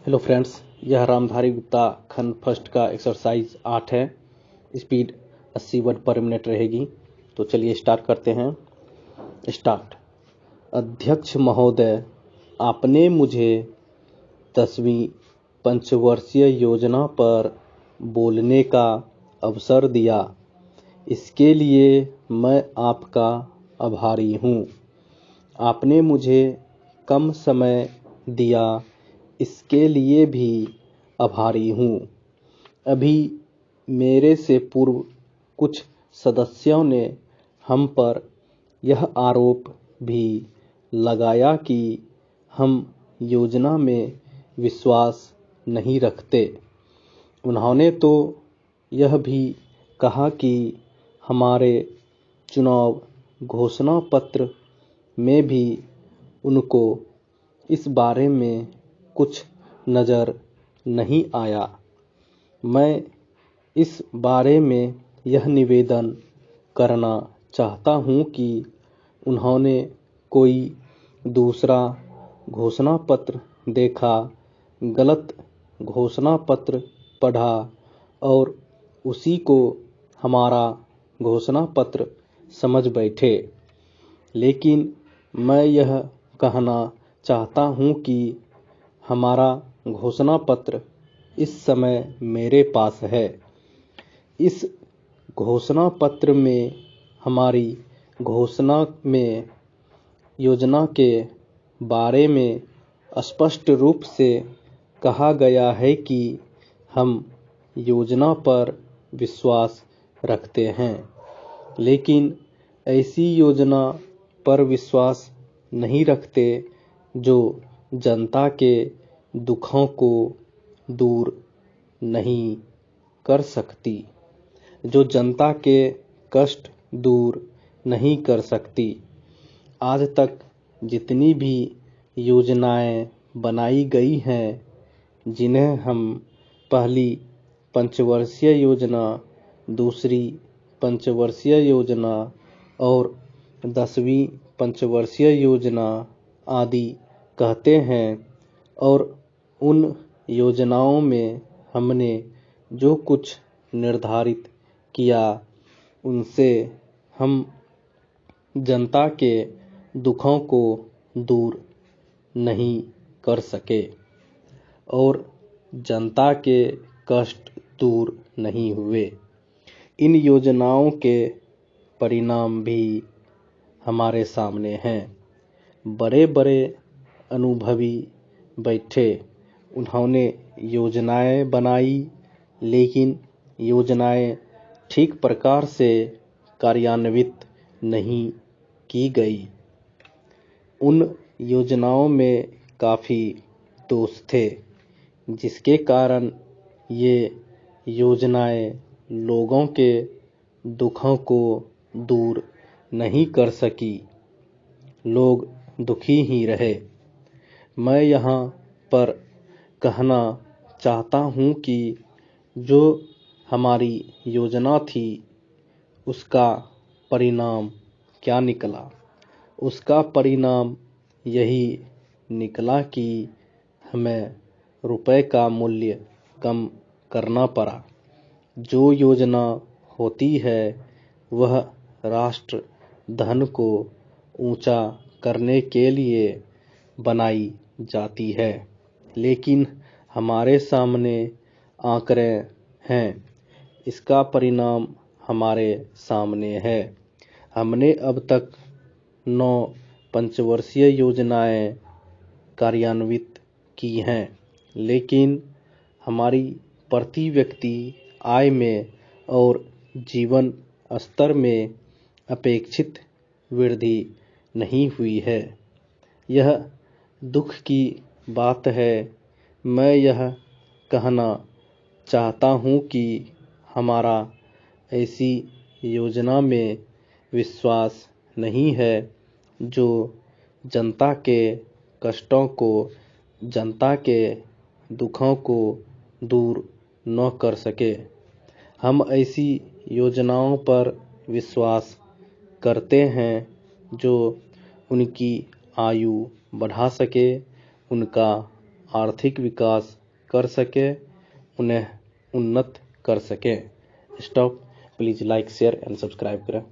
Hello friends, यह रामधारी गुप्ता खंड first का एक्सरसाइज 8 है। स्पीड 80 वर्ड पर मिनट रहेगी। तो चलिए स्टार्ट करते हैं। स्टार्ट। अध्यक्ष महोदय, आपने मुझे 10वीं पंचवर्षीय योजना पर बोलने का अवसर दिया। इसके लिए मैं आपका आभारी हूँ। आपने मुझे कम समय दिया, इसके लिए भी आभारी हूँ। अभी मेरे से पूर्व कुछ सदस्यों ने हम पर यह आरोप भी लगाया कि हम योजना में विश्वास नहीं रखते। उन्होंने तो यह भी कहा कि हमारे चुनाव घोषणा पत्र में भी उनको इस बारे में कुछ नज़र नहीं आया। मैं इस बारे में यह निवेदन करना चाहता हूँ कि उन्होंने कोई दूसरा घोषणा पत्र देखा, गलत घोषणा पत्र पढ़ा और उसी को हमारा घोषणा पत्र समझ बैठे। लेकिन मैं यह कहना चाहता हूँ कि हमारा घोषणा पत्र इस समय मेरे पास है। इस घोषणा पत्र में हमारी घोषणा में योजना के बारे में स्पष्ट रूप से कहा गया है कि हम योजना पर विश्वास रखते हैं, लेकिन ऐसी योजना पर विश्वास नहीं रखते जो जनता के दुखों को दूर नहीं कर सकती, जो जनता के कष्ट दूर नहीं कर सकती। आज तक जितनी भी योजनाएं बनाई गई हैं, जिन्हें हम पहली पंचवर्षीय योजना, दूसरी पंचवर्षीय योजना और 10वीं पंचवर्षीय योजना आदि कहते हैं, और उन योजनाओं में हमने जो कुछ निर्धारित किया, उनसे हम जनता के दुखों को दूर नहीं कर सके और जनता के कष्ट दूर नहीं हुए। इन योजनाओं के परिणाम भी हमारे सामने हैं। बड़े बड़े अनुभवी बैठे, उन्होंने योजनाएं बनाई, लेकिन योजनाएं ठीक प्रकार से कार्यान्वित नहीं की गई। उन योजनाओं में काफ़ी दोष थे, जिसके कारण ये योजनाएं लोगों के दुखों को दूर नहीं कर सकी। लोग दुखी ही रहे। मैं यहाँ पर कहना चाहता हूँ कि जो हमारी योजना थी, उसका परिणाम क्या निकला? उसका परिणाम यही निकला कि हमें रुपए का मूल्य कम करना पड़ा। जो योजना होती है वह राष्ट्र धन को ऊंचा करने के लिए बनाई जाती है, लेकिन हमारे सामने आंकड़े हैं। इसका परिणाम हमारे सामने है। हमने अब तक 9 पंचवर्षीय योजनाएं कार्यान्वित की हैं, लेकिन हमारी प्रति व्यक्ति आय में और जीवन स्तर में अपेक्षित वृद्धि नहीं हुई है। यह दुख की बात है। मैं यह कहना चाहता हूँ कि हमारा ऐसी योजना में विश्वास नहीं है जो जनता के कष्टों को, जनता के दुखों को दूर न कर सके। हम ऐसी योजनाओं पर विश्वास करते हैं जो उनकी आयु बढ़ा सके, उनका आर्थिक विकास कर सके, उन्हें उन्नत कर सके। Stop. Please like, share and subscribe करें।